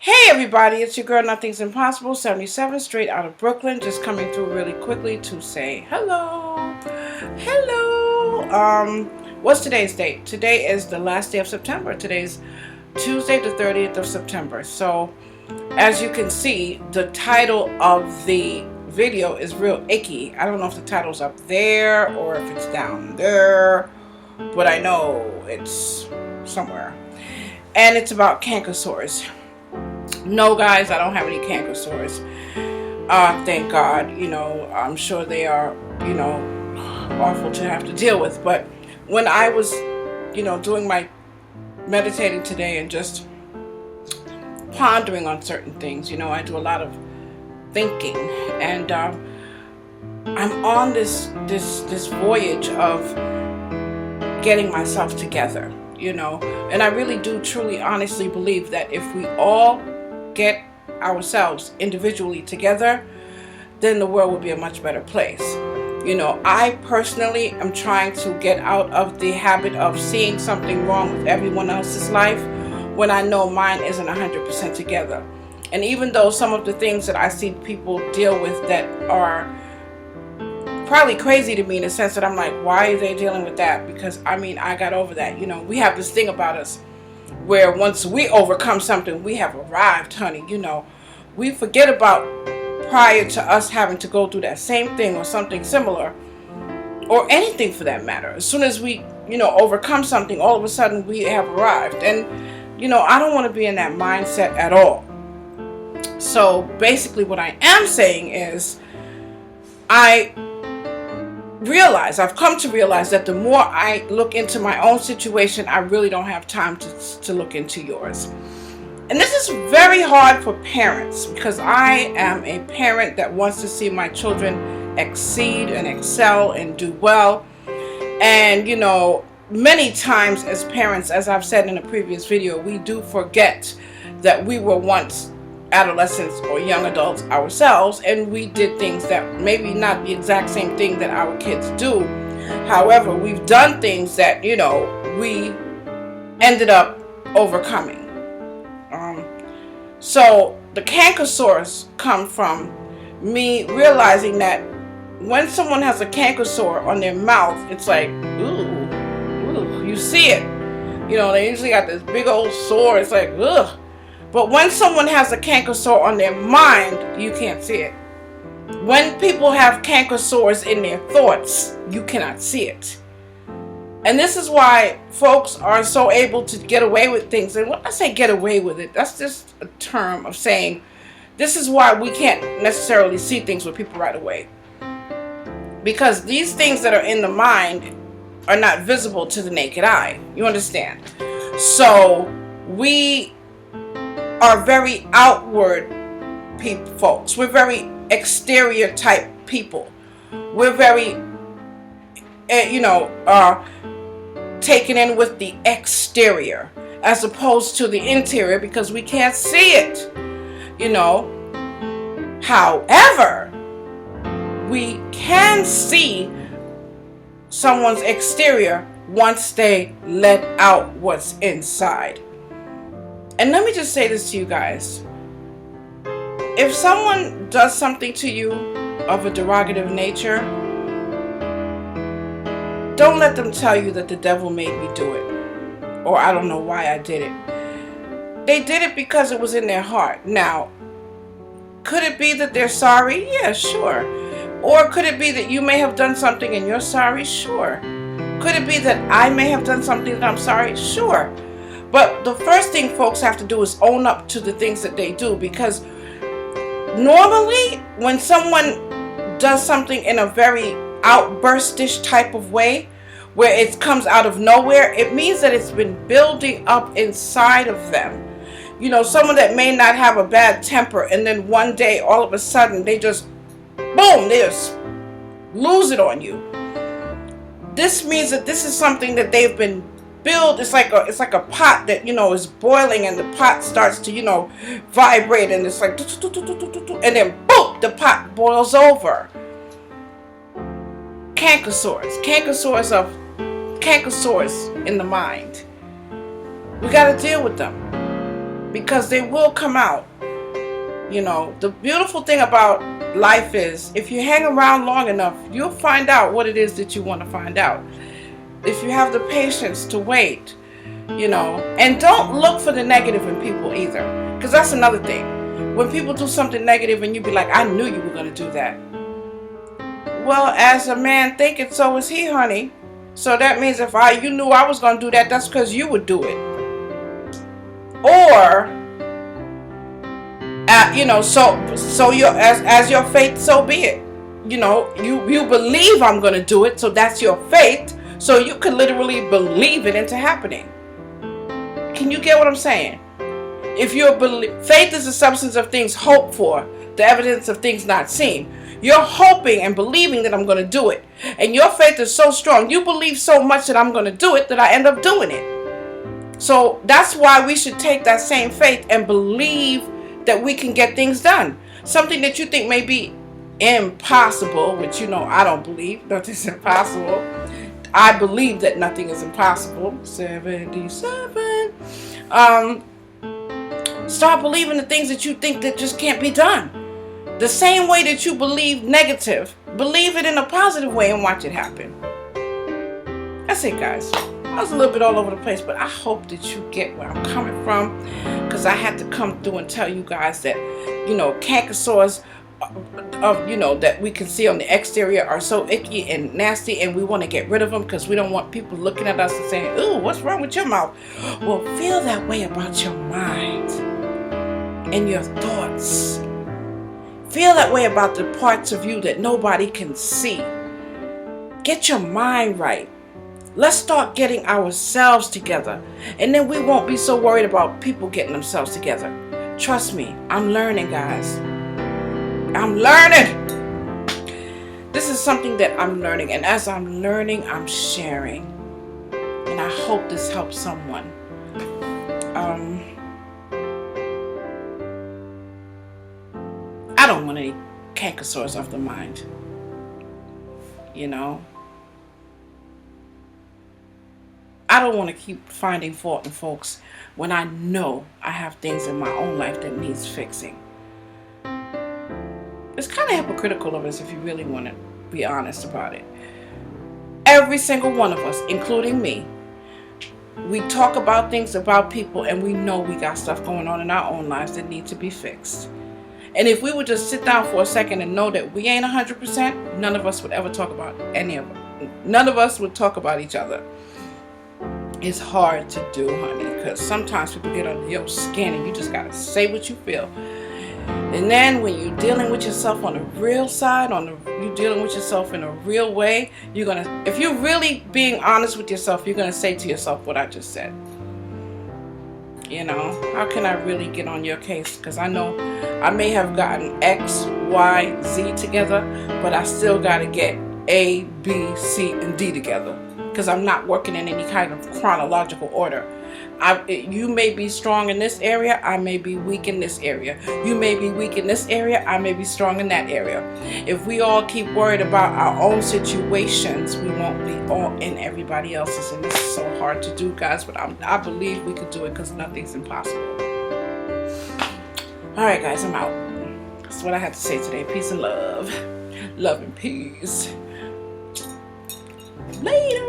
Hey everybody, it's your girl Nothing's Impossible 77 straight out of Brooklyn, just coming through really quickly to say hello. Hello. What's today's date? Today is the last day of September. Today's Tuesday the 30th of September. So as you can see, the title of the video is real icky. I don't know if the title's up there or if it's down there, but I know it's somewhere. And it's about canker sores. No, guys, I don't have any canker sores. Thank God. I'm sure they are, awful to have to deal with. But when I was, doing my meditating today and just pondering on certain things, I do a lot of thinking, and I'm on this voyage of getting myself together, and I really do truly honestly believe that if we all get ourselves individually together, then the world will be a much better place. I personally am trying to get out of the habit of seeing something wrong with everyone else's life when I know mine isn't 100% together. And even though some of the things that I see people deal with that are probably crazy to me, in the sense that I'm like, why are they dealing with that? Because I got over that. We have this thing about us where once we overcome something, we have arrived, honey. We forget about prior to us having to go through that same thing or something similar, or anything for that matter. As soon as we, overcome something, all of a sudden we have arrived. And, I don't want to be in that mindset at all. So basically what I am saying is, I've come to realize that the more I look into my own situation, I really don't have time to look into yours. And this is very hard for parents, because I am a parent that wants to see my children exceed and excel and do well. And, many times as parents, as I've said in a previous video, we do forget that we were once adolescents or young adults ourselves, and we did things that maybe not the exact same thing that our kids do. However, we've done things that we ended up overcoming. So the canker sores come from me realizing that when someone has a canker sore on their mouth, it's like, ooh, you see it. They usually got this big old sore. It's like, ugh. But when someone has a canker sore on their mind, you can't see it. When people have canker sores in their thoughts, you cannot see it. And this is why folks are so able to get away with things. And when I say get away with it, that's just a term of saying this is why we can't necessarily see things with people right away. Because these things that are in the mind are not visible to the naked eye. You understand? So we are very outward folks. We're very exterior type people. We're very, taken in with the exterior as opposed to the interior, because we can't see it. However, we can see someone's exterior once they let out what's inside. And let me just say this to you guys. If someone does something to you of a derogative nature, don't let them tell you that the devil made me do it, or I don't know why I did it. They did it because it was in their heart. Now, could it be that they're sorry? Yeah, sure. Or could it be that you may have done something and you're sorry? Sure. Could it be that I may have done something that I'm sorry? Sure. But the first thing folks have to do is own up to the things that they do, because normally when someone does something in a very outburstish type of way, where it comes out of nowhere, it means that it's been building up inside of them. Someone that may not have a bad temper, and then one day all of a sudden they just boom, they just lose it on you. This means that this is something that they've been build. It's like a pot that is boiling, and the pot starts to vibrate, and it's like, and then boom, the pot boils over. Canker sores in the mind. We got to deal with them. because they will come out. You know, the beautiful thing about life is if you hang around long enough, you'll find out what it is that you want to find out. If you have the patience to wait, you know, and don't look for the negative in people either, because that's another thing. When people do something negative and you be like, I knew you were going to do that. Well, as a man thinketh, so is he, honey. So that means if you knew I was going to do that, that's because you would do it. Or, you know, so your as your faith, so be it. You know, you believe I'm going to do it, so that's your faith. So you could literally believe it into happening. Can you get what I'm saying? If your faith is the substance of things hoped for, the evidence of things not seen. You're hoping and believing that I'm going to do it. And your faith is so strong. You believe so much that I'm going to do it that I end up doing it. So that's why we should take that same faith and believe that we can get things done. Something that you think may be impossible, which you know I don't believe. Nothing's impossible. I believe that nothing is impossible. 77. Start believing the things that you think that just can't be done. The same way that you believe negative, believe it in a positive way and watch it happen. That's it, guys. I was a little bit all over the place, but I hope that you get where I'm coming from, because I had to come through and tell you guys that, you know, canker sores of, you know, that we can see on the exterior are so icky and nasty, and we want to get rid of them because we don't want people looking at us and saying, ooh, what's wrong with your mouth? Well, feel that way about your mind and your thoughts. Feel that way about the parts of you that nobody can see. Get your mind right. Let's start getting ourselves together, and then we won't be so worried about people getting themselves together. Trust me, I'm learning, guys. I'm learning. This is something that I'm learning, and as I'm learning, I'm sharing. And I hope this helps someone. I don't want any canker sores off the mind. You know? I don't want to keep finding fault in folks when I know I have things in my own life that needs fixing. It's kind of hypocritical of us if you really want to be honest about it. Every single one of us, including me, we talk about things about people and we know we got stuff going on in our own lives that need to be fixed. And if we would just sit down for a second and know that we ain't 100%, none of us would ever talk about any of it. None of us would talk about each other. It's hard to do, honey, because sometimes people get under your skin and you just got to say what you feel. And then when you're dealing with yourself on the real side, you're dealing with yourself in a real way, if you're really being honest with yourself, you're going to say to yourself what I just said. You know, how can I really get on your case? Because I know I may have gotten X, Y, Z together, but I still got to get A, B, C, and D together. Because I'm not working in any kind of chronological order. You may be strong in this area, I may be weak in this area. You may be weak in this area, I may be strong in that area. If we all keep worried about our own situations, we won't be all in everybody else's. And this is so hard to do, guys, but I believe we could do it because nothing's impossible. Alright, guys, I'm out. That's what I had to say today. Peace and love. Love and peace. Later.